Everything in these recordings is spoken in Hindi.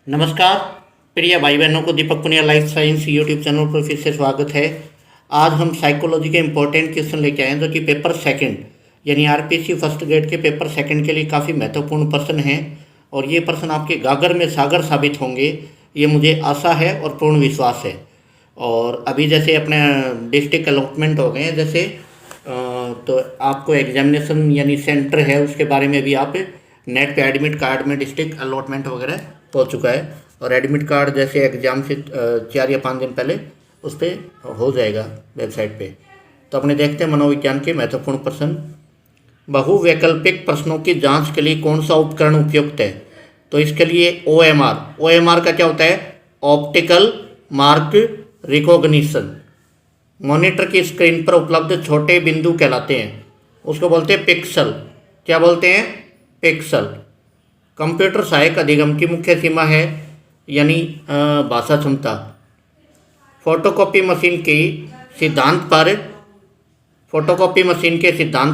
नमस्कार प्रिय भाई बहनों को, Deepak Punia life science YouTube channel पर फिर से स्वागत है। आज हम साइकोलॉजी के इम्पोर्टेंट क्वेश्चन लेके आए हैं जो कि पेपर सेकंड यानी आरपीसी फर्स्ट ग्रेड के पेपर सेकंड के लिए काफ़ी महत्वपूर्ण प्रश्न हैं और ये प्रश्न आपके गागर में सागर साबित होंगे, ये मुझे आशा है और पूर्ण विश्वास है। और अभी जैसे अपने डिस्ट्रिक्ट अलॉटमेंट हो गए हैं तो आपको एग्जामिनेशन यानी सेंटर है उसके बारे में भी आप नेट पे एडमिट कार्ड में डिस्ट्रिक्ट अलॉटमेंट वगैरह हो चुका है और एडमिट कार्ड जैसे एग्ज़ाम से 4 या 5 दिन पहले उस पर हो जाएगा वेबसाइट पे। तो अपने देखते हैं मनोविज्ञान के महत्वपूर्ण प्रश्न। बहुवैकल्पिक प्रश्नों की जांच के लिए कौन सा उपकरण उपयुक्त है? तो इसके लिए OMR का क्या होता है? Optical mark recognition. मॉनिटर की स्क्रीन पर उपलब्ध छोटे बिंदु कहलाते हैं, उसको बोलते हैं पिक्सल। क्या बोलते हैं? पिक्सल। कंप्यूटर सहायक अधिगम की मुख्य सीमा है यानी भाषा क्षमता। फोटोकॉपी मशीन के सिद्धांत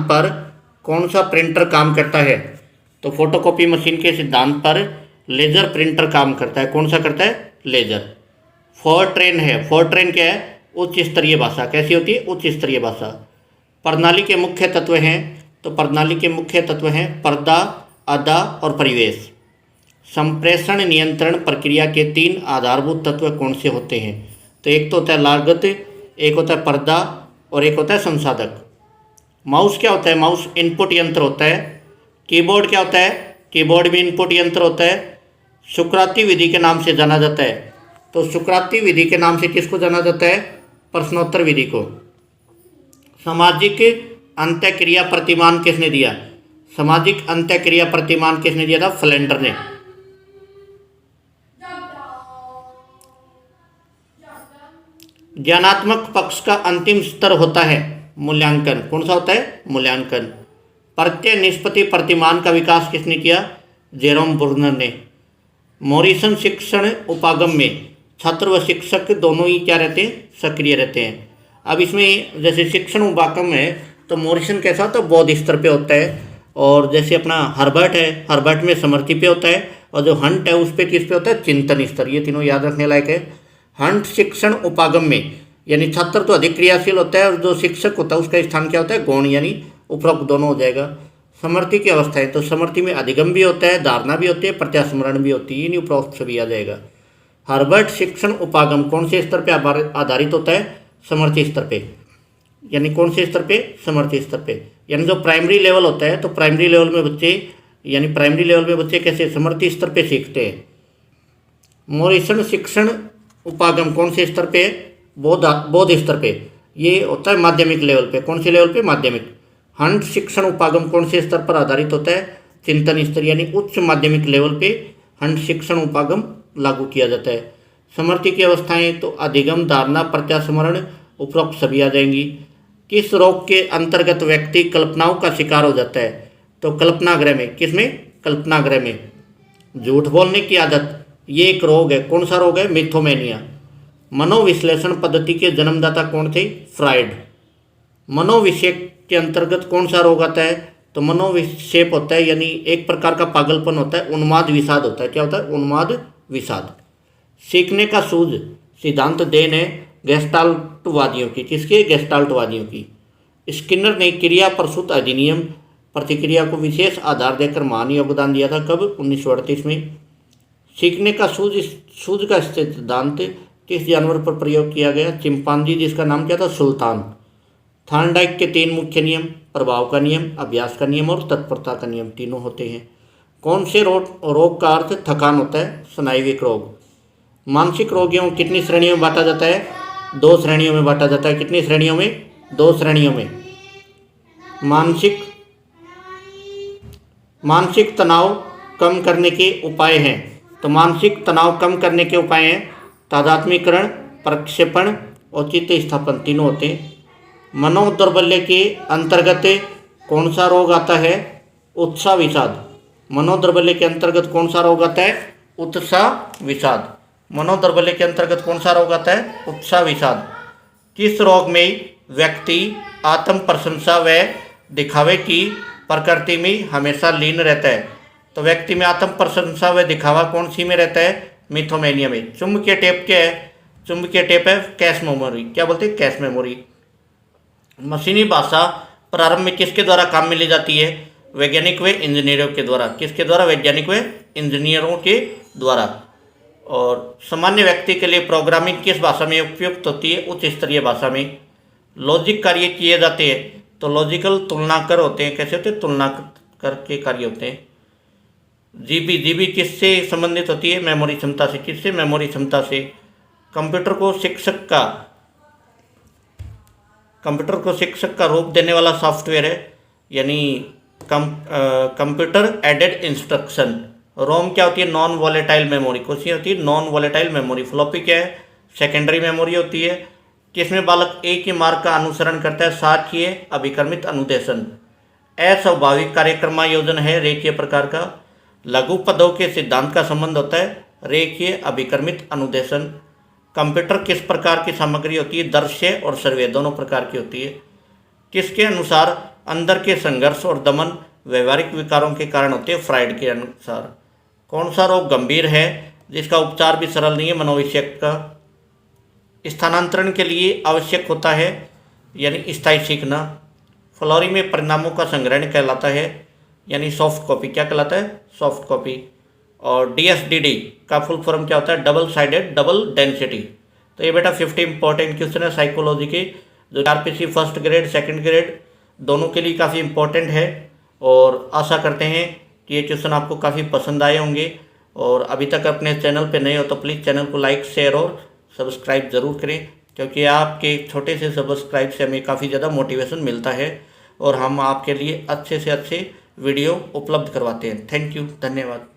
पर कौन सा प्रिंटर काम करता है? तो फोटोकॉपी मशीन के सिद्धांत पर लेज़र प्रिंटर काम करता है। कौन सा करता है? लेज़र। फोरट्रेन है। फोरट्रेन क्या है? उच्च स्तरीय भाषा। कैसी होती है? उच्च स्तरीय भाषा। प्रणाली के मुख्य तत्व हैं, तो प्रणाली के मुख्य तत्व हैं पर्दा, अदा और परिवेश। संप्रेषण नियंत्रण प्रक्रिया के 3 आधारभूत तत्व कौन से होते हैं? तो एक तो होता है लागत, एक होता है पर्दा और एक होता है संसाधक। माउस क्या होता है? माउस इनपुट यंत्र होता है। कीबोर्ड क्या होता है? कीबोर्ड भी इनपुट यंत्र होता है। सुकराती विधि के नाम से जाना जाता है, तो सुकराती विधि के नाम से किसको जाना जाता है? प्रश्नोत्तर विधि को। सामाजिक अंत्यक्रिया प्रतिमान किसने दिया? सामाजिक अंत्यक्रिया प्रतिमान किसने दिया था? फ्लेंडर ने। ज्ञानात्मक पक्ष का अंतिम स्तर होता है मूल्यांकन। कौन सा होता है? मूल्यांकन। प्रत्यय निष्पत्ति प्रतिमान का विकास किसने किया? जेरोम ब्रूनर ने। मॉरिसन शिक्षण उपागम में छात्र व शिक्षक दोनों ही क्या रहते हैं? सक्रिय रहते हैं। अब इसमें जैसे शिक्षण उपागम है तो मॉरिसन कैसा होता है? बौद्ध स्तर पे होता है। और जैसे अपना हर्बर्ट है, हर्बर्ट में समृद्धि पे होता है। और जो हंट है उस पे किस पे होता है? चिंतन स्तर। ये तीनों याद रखने लायक है। हंट शिक्षण उपागम में यानी छात्र तो अधिक क्रियाशील होता है और जो शिक्षक होता है उसका स्थान क्या होता है? गौण, यानी उपरोक्त दोनों हो जाएगा। समृद्धि की अवस्था है तो समृद्धि में अधिगम भी होता है, धारणा भी होती है, प्रत्यास्मरण भी होती है, यानी उपरोक्त सभी आ जाएगा। हर्बर्ट शिक्षण उपागम कौन से स्तर पे आधारित होता है? समर्थी स्तर पे। यानी कौन से स्तर पे? समर्थी स्तर पे। यानी जो प्राइमरी लेवल होता है तो प्राइमरी लेवल में बच्चे कैसे? समर्थी स्तर पे सीखते हैं। मॉरिसन शिक्षण उपागम कौन से स्तर पे? बौद्ध स्तर पे। ये होता है माध्यमिक लेवल पे। कौन से लेवल पे? माध्यमिक। हंट शिक्षण उपागम कौन से स्तर पर आधारित होता है? चिंतन स्तर, यानी उच्च माध्यमिक लेवल पे हंट शिक्षण उपागम लागू किया जाता है। समर्थी की अवस्थाएं तो अधिगम, धारणा, प्रत्यास्मरण, उपरोक्त सभी आ जाएंगी। किस रोग के अंतर्गत व्यक्ति कल्पनाओं का शिकार हो जाता है? तो कल्पनाग्रह में। किसमें? कल्पनाग्रह में। झूठ बोलने की आदत ये एक रोग है। कौन सा रोग है? मिथोमेनिया। मनोविश्लेषण पद्धति के जन्मदाता कौन थे? फ्राइड। मनोविक्षेप के अंतर्गत कौन सा रोग आता है? तो मनोविक्षेप होता है यानी एक प्रकार का पागलपन होता है, उन्माद विषाद होता है। क्या होता है? उन्माद विषाद। सीखने का सूझ सिद्धांत देन है गेस्टाल्टवादियों की। किसके? गेस्टाल्टवादियों की। स्किनर ने क्रिया प्रसूत अधिनियम प्रतिक्रिया को विशेष आधार देकर महान योगदान दिया था। कब? 1938 में। सीखने का सूझ का सिद्धांत किस जानवर पर प्रयोग किया गया? चिंपांजी, जिसका नाम क्या था? सुल्तान। थॉर्नडाइक के 3 मुख्य नियम, प्रभाव का नियम, अभ्यास का नियम और तत्परता का नियम, तीनों होते हैं। कौन से रोग का अर्थ थकान होता है? स्नायुविक रोग। मानसिक रोगियों को कितनी श्रेणियों में बांटा जाता है? 2 श्रेणियों में बांटा जाता है। कितनी श्रेणियों में? 2 श्रेणियों में। मानसिक तनाव कम करने के उपाय हैं। तो मानसिक तनाव कम करने के उपाय हैं तादात्म्यकरण, प्रक्षेपण और चित्त स्थापन, तीनों होते हैं। मनोदौर्बल्य के अंतर्गत कौन सा रोग आता है? उत्साह विषाद। मनोदौर्बल्य के अंतर्गत कौन सा रोग आता है? उत्साह विषाद। मनोदौर्बल्य के अंतर्गत कौन सा रोग आता है? उत्साह विषाद। किस रोग में व्यक्ति आत्म प्रशंसा व दिखावे की प्रकृति में हमेशा लीन रहता है? तो व्यक्ति में आत्म प्रशंसा व दिखावा कौन सी में रहता है? मिथोमेनिया में। चुंबकीय टेप क्या है? चुंबकीय टेप है कैश मेमोरी। क्या बोलते हैं? Cache memory. मशीनी भाषा प्रारंभ में किसके द्वारा काम में ली जाती है? वैज्ञानिक व इंजीनियरों के द्वारा। किसके द्वारा? वैज्ञानिक व इंजीनियरों के द्वारा। और सामान्य व्यक्ति के लिए प्रोग्रामिंग किस भाषा में उपयुक्त होती है? उच्च स्तरीय भाषा में। लॉजिक कार्य किए जाते हैं तो लॉजिकल तुलनाकर होते हैं। कैसे होते हैं? तुलना कर के कार्य होते हैं। जीबी, जीबी किससे संबंधित होती है? मेमोरी क्षमता से। किससे? मेमोरी क्षमता से। कंप्यूटर को शिक्षक का रूप देने वाला सॉफ्टवेयर है, यानी कंप्यूटर एडेड इंस्ट्रक्शन। रोम क्या होती है? Non volatile memory. कौन सी होती है? Non volatile memory. फ्लॉपी क्या है? सेकेंडरी मेमोरी होती है। किसमें बालक एक ही मार्ग का अनुसरण करता है? साक्ष्य अभिक्रमित अनुदेशन। अस्वाभाविक कार्यक्रमायोजन है रेखीय प्रकार का। लघु पदों के सिद्धांत का संबंध होता है रेखीय अभिक्रमित अनुदेशन। कंप्यूटर किस प्रकार की सामग्री होती है? दृश्य और श्रव्य दोनों प्रकार की होती है। किसके अनुसार अंदर के संघर्ष और दमन व्यवहारिक विकारों के कारण होते हैं? फ्राइड के अनुसार। कौन सा रोग गंभीर है जिसका उपचार भी सरल नहीं है? मनोविषयक का। स्थानांतरण के लिए आवश्यक होता है यानी स्थायी सीखना। फ्लोरी में परिणामों का संग्रहण कहलाता है यानी सॉफ्ट कॉपी। क्या कहलाता है? Soft copy. और DSDD का फुल फॉर्म क्या होता है? Double sided double density. तो ये बेटा 50 इंपॉर्टेंट क्वेश्चन है साइकोलॉजी के, जो RPC first grade second grade दोनों के लिए काफ़ी इंपॉर्टेंट है। और आशा करते हैं कि ये क्वेश्चन आपको काफ़ी पसंद आए होंगे। और अभी तक अपने चैनल पे नए हो तो प्लीज़ चैनल को लाइक शेयर और सब्सक्राइब ज़रूर करें, क्योंकि आपके छोटे से सब्सक्राइब से हमें काफ़ी ज़्यादा मोटिवेशन मिलता है और हम आपके लिए अच्छे से अच्छे वीडियो उपलब्ध करवाते हैं। थैंक यू, धन्यवाद।